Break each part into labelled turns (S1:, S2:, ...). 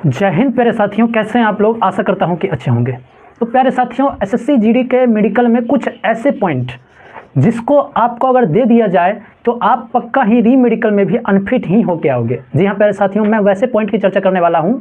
S1: जय हिंद प्यारे साथियों, कैसे हैं आप लोग। आशा करता हूं कि अच्छे होंगे। तो प्यारे साथियों, एसएससी जीडी के मेडिकल में कुछ ऐसे पॉइंट जिसको आपको अगर दे दिया जाए तो आप पक्का ही री मेडिकल में भी अनफिट ही होके आओगे। जी हाँ प्यारे साथियों, मैं वैसे पॉइंट की चर्चा करने वाला हूं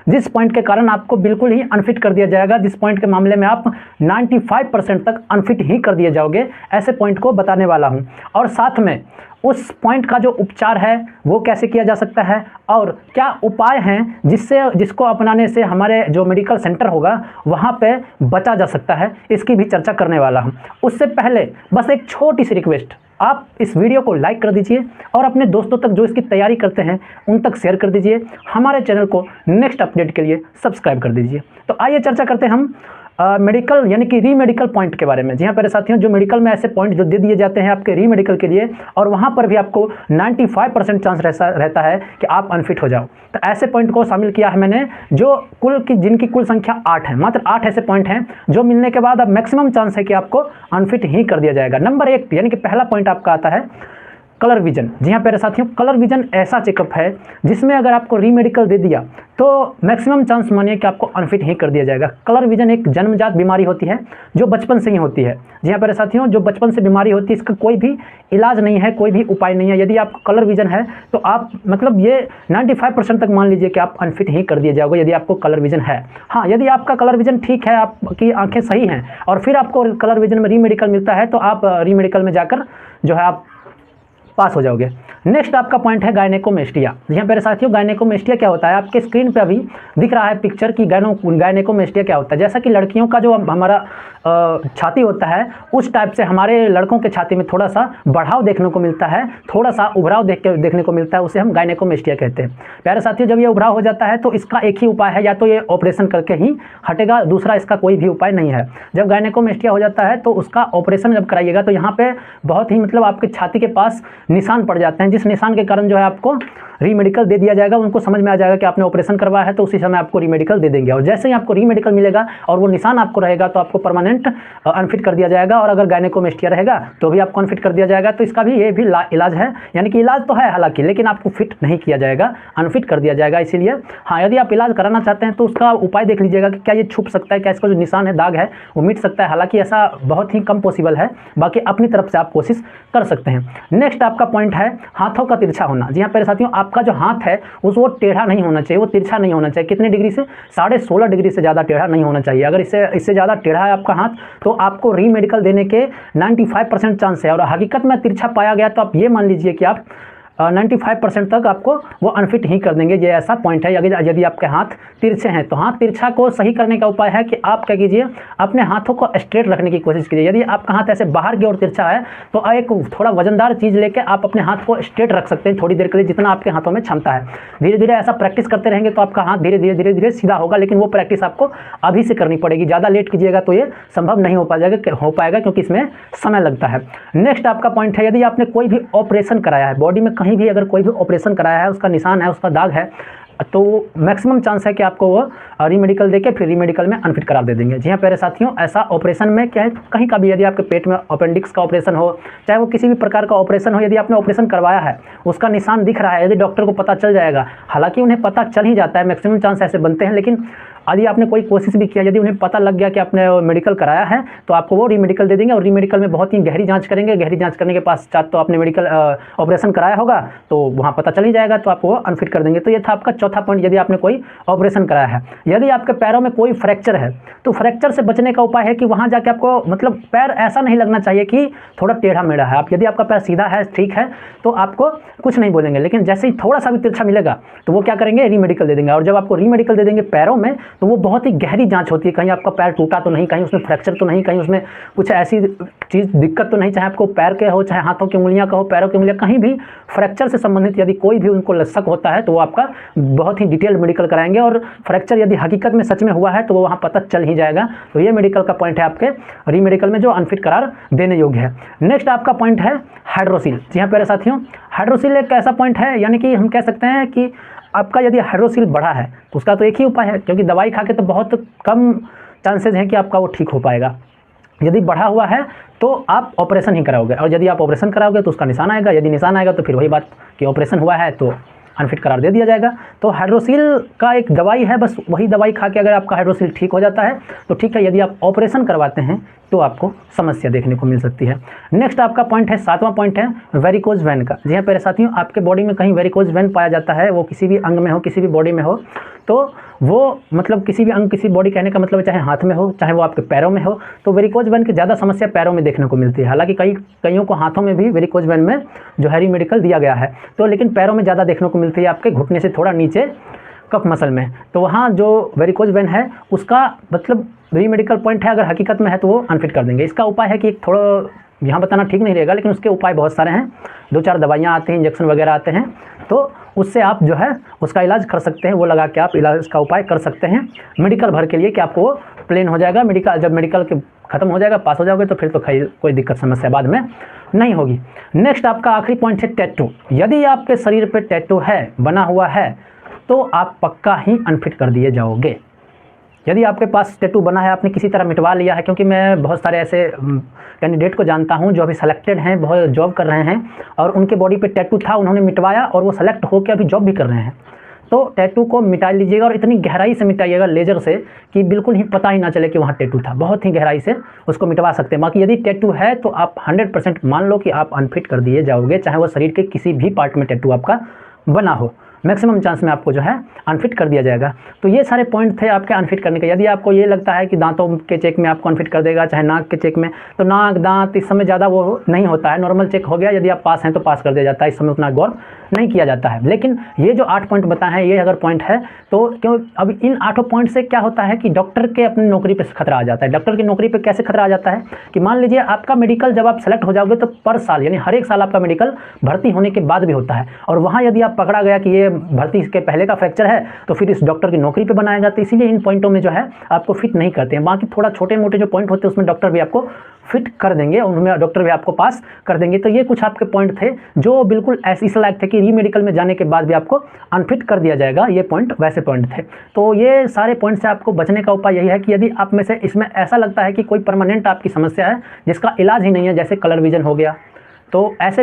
S1: जिस पॉइंट के कारण आपको बिल्कुल ही अनफिट कर दिया जाएगा, जिस पॉइंट के मामले में आप 95% तक अनफिट ही कर दिए जाओगे। ऐसे पॉइंट को बताने वाला हूं और साथ में उस पॉइंट का जो उपचार है वो कैसे किया जा सकता है और क्या उपाय हैं जिसको अपनाने से हमारे जो मेडिकल सेंटर होगा वहाँ पे बचा जा सकता है, इसकी भी चर्चा करने वाला हूँ। उससे पहले बस एक छोटी सी रिक्वेस्ट, आप इस वीडियो को लाइक कर दीजिए और अपने दोस्तों तक जो इसकी तैयारी करते हैं उन तक शेयर कर दीजिए। हमारे चैनल को नेक्स्ट अपडेट के लिए सब्सक्राइब कर दीजिए। तो आइए चर्चा करते हैं हम मेडिकल यानी कि री मेडिकल पॉइंट के बारे में। जी हाँ प्यारे साथियों, जो मेडिकल में ऐसे पॉइंट जो दे दिए जाते हैं आपके री मेडिकल के लिए और वहाँ पर भी आपको 95% चांस रहता है कि आप अनफिट हो जाओ। तो ऐसे पॉइंट को शामिल किया है मैंने जो जिनकी कुल संख्या 8 है। मात्र 8 ऐसे पॉइंट हैं जो मिलने के बाद अब मैक्सिमम चांस है कि आपको अनफिट ही कर दिया जाएगा। नंबर 1 यानी कि पहला पॉइंट आपका आता है कलर विजन। जी हाँ प्यारे साथियों, कलर विजन ऐसा चेकअप है जिसमें अगर आपको री मेडिकल दे दिया तो मैक्सिमम चांस मानिए कि आपको अनफिट ही कर दिया जाएगा। कलर विजन एक जन्मजात बीमारी होती है जो बचपन से ही होती है। जी हाँ प्यारे साथियों, जो बचपन से बीमारी होती है इसका कोई भी इलाज नहीं है, कोई भी उपाय नहीं है। यदि आपको कलर विजन है तो आप मतलब ये 95% तक मान लीजिए कि आप अनफिट ही कर दिए जाओगे यदि आपको कलर विजन है। हाँ, यदि आपका कलर विजन ठीक है, आपकी आंखें सही हैं और फिर आपको कलर विजन में री मेडिकल मिलता है तो आप री मेडिकल में जाकर जो है आप पास हो जाओगे। नेक्स्ट आपका पॉइंट है गायनेकोमेस्टिया। यहाँ पे साथियों, गायनेकोमेस्टिया क्या होता है, आपके स्क्रीन पे अभी दिख रहा है पिक्चर की गायनेकोमेस्टिया क्या होता है। जैसा कि लड़कियों का जो हमारा छाती होता है उस टाइप से हमारे लड़कों के छाती में थोड़ा सा बढ़ाव देखने को मिलता है, थोड़ा सा उभराव देखने को मिलता है, उसे हम गायनेकोमेस्टिया कहते हैं। प्यारे साथियों, जब ये उभराव हो जाता है तो इसका एक ही उपाय है, या तो ये ऑपरेशन करके ही हटेगा, दूसरा इसका कोई भी उपाय नहीं है। जब गायनेकोमेस्टिया हो जाता है तो उसका ऑपरेशन जब कराइएगा तो यहाँ पे बहुत ही मतलब आपके छाती के पास निशान पड़ जाते हैं, जिस निशान के कारण जो है आपको री मेडिकल दे दिया जाएगा। उनको समझ में आ जाएगा कि आपने ऑपरेशन करवाया है तो उसी समय आपको री मेडिकल दे देंगे और जैसे ही आपको री मेडिकल मिलेगा और वो निशान आपको रहेगा तो आपको परमानेंट अनफिट कर दिया जाएगा। और अगर गायनेकोमेस्टिया रहेगा तो भी आपको अनफिट कर दिया जाएगा। तो इसका भी ये भी इलाज है, यानी कि इलाज तो है हालांकि, लेकिन आपको फिट नहीं किया जाएगा, अनफिट कर दिया जाएगा। इसीलिए हाँ, यदि आप इलाज कराना चाहते हैं तो उसका उपाय देख लीजिएगा कि क्या ये छुप सकता है, क्या इसका जो निशान है, दाग है, वो मिट सकता है। हालांकि ऐसा बहुत ही कम पॉसिबल है, बाकी अपनी तरफ से आप कोशिश कर सकते हैं। नेक्स्ट आपका पॉइंट है हाथों का तिरछा होना। जी हाँ प्यारे साथियों, आपका जो हाथ है वो टेढ़ा नहीं होना चाहिए, वो तिरछा नहीं होना चाहिए। कितने डिग्री से? 16.5 डिग्री से ज़्यादा टेढ़ा नहीं होना चाहिए। अगर इससे ज़्यादा टेढ़ा है आपका हाथ तो आपको री मेडिकल देने के 95% चांस है और हकीकत में तिरछा पाया गया तो आप ये मान लीजिए कि आप 95% तक आपको वो अनफिट ही कर देंगे। ये ऐसा पॉइंट है। यदि आपके हाथ तिरछे हैं तो हाथ तिरछा को सही करने का उपाय है कि आप क्या कीजिए, अपने हाथों को स्ट्रेट रखने की कोशिश कीजिए। यदि आपका हाथ ऐसे बाहर की ओर तिरछा है तो एक थोड़ा वजनदार चीज़ लेके आप अपने हाथ को स्ट्रेट रख सकते हैं थोड़ी देर के लिए, जितना आपके हाथों में क्षमता है। धीरे धीरे ऐसा प्रैक्टिस करते रहेंगे तो आपका हाथ धीरे धीरे सीधा होगा, लेकिन वो प्रैक्टिस आपको अभी से करनी पड़ेगी। ज़्यादा लेट कीजिएगा तो ये संभव नहीं हो पाएगा क्योंकि इसमें समय लगता है। नेक्स्ट आपका पॉइंट है, यदि आपने कोई भी ऑपरेशन कराया है बॉडी में, कहीं भी अगर कोई भी ऑपरेशन कराया है, उसका निशान है, उसका दाग है, तो मैक्सिमम चांस है कि आपको वो री मेडिकल देके फिर री मेडिकल में अनफिट करार दे देंगे। जी हाँ प्यारे साथियों, ऐसा ऑपरेशन में क्या है, कहीं का भी यदि आपके पेट में अपेंडिक्स का ऑपरेशन हो, चाहे वो किसी भी प्रकार का ऑपरेशन हो, यदि आपने ऑपरेशन करवाया है, उसका निशान दिख रहा है, यदि डॉक्टर को पता चल जाएगा, हालांकि उन्हें पता चल ही जाता है, मैक्सिमम चांस ऐसे बनते हैं, लेकिन यदि आपने कोई कोशिश भी किया, यदि उन्हें पता लग गया कि आपने मेडिकल कराया है तो आपको वो री मेडिकल दे देंगे और री मेडिकल में बहुत ही गहरी जांच करेंगे। गहरी जांच करने के पश्चात तो आपने मेडिकल ऑपरेशन कराया होगा तो वहाँ पता चल ही जाएगा, तो आपको वो अनफिट कर देंगे। तो ये था आपका चौथा पॉइंट, यदि आपने कोई ऑपरेशन कराया है। यदि आपके पैरों में कोई फ्रैक्चर है तो फ्रैक्चर से बचने का उपाय है कि वहाँ जाके आपको मतलब पैर ऐसा नहीं लगना चाहिए कि थोड़ा टेढ़ा मेढ़ा है। आप यदि आपका पैर सीधा है, ठीक है, तो आपको कुछ नहीं बोलेंगे, लेकिन जैसे ही थोड़ा सा भी तिरछा मिलेगा तो वो क्या करेंगे, री मेडिकल दे देंगे। और जब आपको री मेडिकल दे देंगे पैरों में तो वो बहुत ही गहरी जांच होती है, कहीं आपका पैर टूटा तो नहीं, कहीं उसमें फ्रैक्चर तो नहीं, कहीं उसमें कुछ ऐसी चीज़ दिक्कत तो नहीं, चाहे आपको पैर के हो, चाहे हाथों की उंगलियां का हो, पैरों की उंगलियां, कहीं भी फ्रैक्चर से संबंधित यदि कोई भी उनको शक होता है तो वो आपका बहुत ही डिटेल मेडिकल कराएंगे और फ्रैक्चर यदि हकीकत में सच में हुआ है तो वो वहाँ पता चल ही जाएगा। तो ये मेडिकल का पॉइंट है आपके री मेडिकल में जो अनफिट करार देने योग्य है। नेक्स्ट आपका पॉइंट है हाइड्रोसील। जी हाँ प्यारे साथियों, हाइड्रोसील एक ऐसा पॉइंट है, यानी कि हम कह सकते हैं कि आपका यदि हाइड्रोसील बढ़ा है तो उसका तो एक ही उपाय है, क्योंकि दवाई खा के तो बहुत कम चांसेस हैं कि आपका वो ठीक हो पाएगा। यदि बढ़ा हुआ है तो आप ऑपरेशन ही कराओगे और यदि आप ऑपरेशन कराओगे तो उसका निशान आएगा, यदि निशान आएगा तो फिर वही बात कि ऑपरेशन हुआ है तो अनफिट करार दे दिया जाएगा। तो हाइड्रोसील का एक दवाई है, बस वही दवाई खा के अगर आपका हाइड्रोसील ठीक हो जाता है तो ठीक है, यदि आप ऑपरेशन करवाते हैं तो आपको समस्या देखने को मिल सकती है। नेक्स्ट आपका पॉइंट है, 7वां पॉइंट है वेरिकोज वेन का। जी हाँ प्यारे साथियों, आपके बॉडी में कहीं वेरिकोज वेन पाया जाता है, वो किसी भी अंग में हो, किसी भी बॉडी में हो, तो वो मतलब किसी भी अंग, किसी बॉडी कहने का मतलब चाहे हाथ में हो, चाहे वो आपके पैरों में हो, तो वेरिकोज वेन की ज़्यादा समस्या पैरों में देखने को मिलती है। हालांकि कईयों को हाथों में भी वेरिकोज वेन में जो है रीमेडिकल दिया गया है, तो लेकिन पैरों में ज़्यादा देखने को मिलती है, आपके घुटने से थोड़ा नीचे कफ मसल में। तो वहाँ जो वेरिकोज वेन है उसका मतलब रीमेडिकल पॉइंट है, अगर हकीकत में है तो वो अनफिट कर देंगे। इसका उपाय है कि थोड़ा यहाँ बताना ठीक नहीं रहेगा, लेकिन उसके उपाय बहुत सारे हैं, 2-4 दवाइयाँ आती हैं, इंजेक्शन वगैरह आते हैं, तो उससे आप जो है उसका इलाज कर सकते हैं, वो लगा के आप इलाज का उपाय कर सकते हैं मेडिकल भर के लिए, कि आपको प्लेन हो जाएगा। मेडिकल जब मेडिकल के ख़त्म हो जाएगा, पास हो जाओगे, तो फिर तो कोई दिक्कत समस्या बाद में नहीं होगी। नेक्स्ट आपका आखिरी पॉइंट है टैटू। यदि आपके शरीर पर टैटू है, बना हुआ है, तो आप पक्का ही अनफिट कर दिए जाओगे। यदि आपके पास टैटू बना है, आपने किसी तरह मिटवा लिया है, क्योंकि मैं बहुत सारे ऐसे कैंडिडेट को जानता हूं जो अभी सेलेक्टेड हैं, बहुत जॉब कर रहे हैं, और उनके बॉडी पे टैटू था, उन्होंने मिटवाया और वो सेलेक्ट होकर अभी जॉब भी कर रहे हैं। तो टैटू को मिटा लीजिएगा, और इतनी गहराई से मिटाइएगा लेजर से कि बिल्कुल ही पता ही ना चले कि वहाँ टैटू था। बहुत ही गहराई से उसको मिटवा सकते हैं। बाकी यदि टैटू है तो आप 100% मान लो कि आप अनफिट कर दिए जाओगे, चाहे वो शरीर के किसी भी पार्ट में टैटू आपका बना हो। मैक्सिमम चांस में आपको जो है अनफिट कर दिया जाएगा। तो ये सारे पॉइंट थे आपके अनफिट करने के। यदि आपको ये लगता है कि दांतों के चेक में आपको अनफिट कर देगा, चाहे नाक के चेक में, तो नाक दांत इस समय ज़्यादा वो नहीं होता है, नॉर्मल चेक हो गया, यदि आप पास हैं तो पास कर दिया जाता है, इस समय उतना गौर नहीं किया जाता है। लेकिन ये जो 8 पॉइंट बताए हैं, ये अगर पॉइंट है तो क्यों, अब इन 8 पॉइंट से क्या होता है कि डॉक्टर के अपनी नौकरी पर खतरा आ जाता है। डॉक्टर की नौकरी पर कैसे खतरा आ जाता है कि मान लीजिए आपका मेडिकल जब आप सेलेक्ट हो जाओगे तो पर साल यानी हर एक साल आपका मेडिकल भर्ती होने के बाद भी होता है, और वहाँ यदि आप पकड़ा गया कि ये भर्ती के पहले का फ्रैक्चर है तो फिर इस डॉक्टर की नौकरी पे बनाएगा। तो इसीलिए इन पॉइंटों में जो है आपको फिट नहीं करते हैं। बाकी थोड़ा छोटे मोटे जो पॉइंट होते हैं उसमें डॉक्टर भी आपको फिट कर देंगे, उनमें डॉक्टर भी आपको पास कर देंगे। तो ये कुछ आपके पॉइंट थे जो बिल्कुल ऐसे इस लायक थे कि रीमेडिकल में जाने के बाद भी आपको अनफिट कर दिया जाएगा। ये पॉइंट वैसे पॉइंट थे। तो ये सारे पॉइंट से आपको बचने का उपाय यही है कि यदि आप में से इसमें ऐसा लगता है कि कोई परमानेंट आपकी समस्या है जिसका इलाज ही नहीं है, जैसे कलर विजन हो गया, तो ऐसे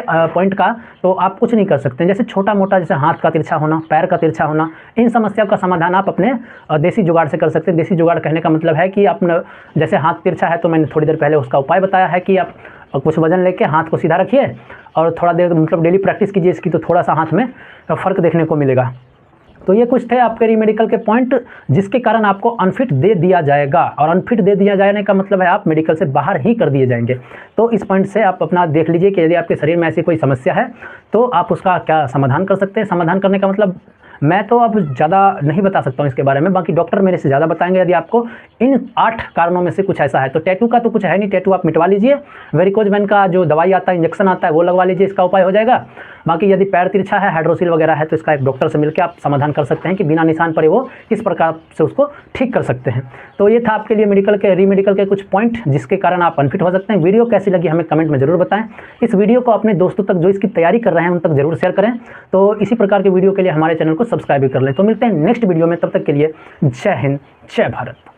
S1: पॉइंट का तो आप कुछ नहीं कर सकते। जैसे छोटा मोटा, जैसे हाथ का तिरछा होना, पैर का तिरछा होना, इन समस्याओं का समाधान आप अपने देसी जुगाड़ से कर सकते हैं। देसी जुगाड़ कहने का मतलब है कि आप जैसे हाथ तिरछा है तो मैंने थोड़ी देर पहले उसका उपाय बताया है कि आप कुछ वजन लेके हाथ को सीधा रखिए और थोड़ा देर मतलब डेली प्रैक्टिस कीजिए इसकी, तो थोड़ा सा हाथ में फ़र्क देखने को मिलेगा। तो ये कुछ थे आपके रीमेडिकल के पॉइंट जिसके कारण आपको अनफिट दे दिया जाएगा, और अनफिट दे दिया जाने का मतलब है आप मेडिकल से बाहर ही कर दिए जाएंगे। तो इस पॉइंट से आप अपना देख लीजिए कि यदि आपके शरीर में ऐसी कोई समस्या है तो आप उसका क्या समाधान कर सकते हैं। समाधान करने का मतलब मैं तो अब ज़्यादा नहीं बता सकता हूँ इसके बारे में, बाकी डॉक्टर मेरे से ज़्यादा बताएंगे। यदि आपको इन 8 कारणों में से कुछ ऐसा है तो टैटू का तो कुछ है नहीं, टैटू आप मिटवा लीजिए। वेरिकोज वेन का जो दवाई आता है, इंजेक्शन आता है, वो लगवा लीजिए, इसका उपाय हो जाएगा। बाकी यदि पैर तिरछा है, हाइड्रोसील वगैरह है, तो इसका एक डॉक्टर से मिलकर आप समाधान कर सकते हैं कि बिना निशान पड़े वो किस प्रकार से उसको ठीक कर सकते हैं। तो ये था आपके लिए मेडिकल के रीमेडिकल के कुछ पॉइंट जिसके कारण आप अनफिट हो सकते हैं। वीडियो कैसी लगी हमें कमेंट में ज़रूर बताएं। इस वीडियो को अपने दोस्तों तक जो इसकी तैयारी कर रहे हैं उन तक जरूर शेयर करें। तो इसी प्रकार के वीडियो के लिए हमारे चैनल को सब्सक्राइब भी कर लें। तो मिलते हैं नेक्स्ट वीडियो में, तब तक के लिए जय हिंद, जय भारत।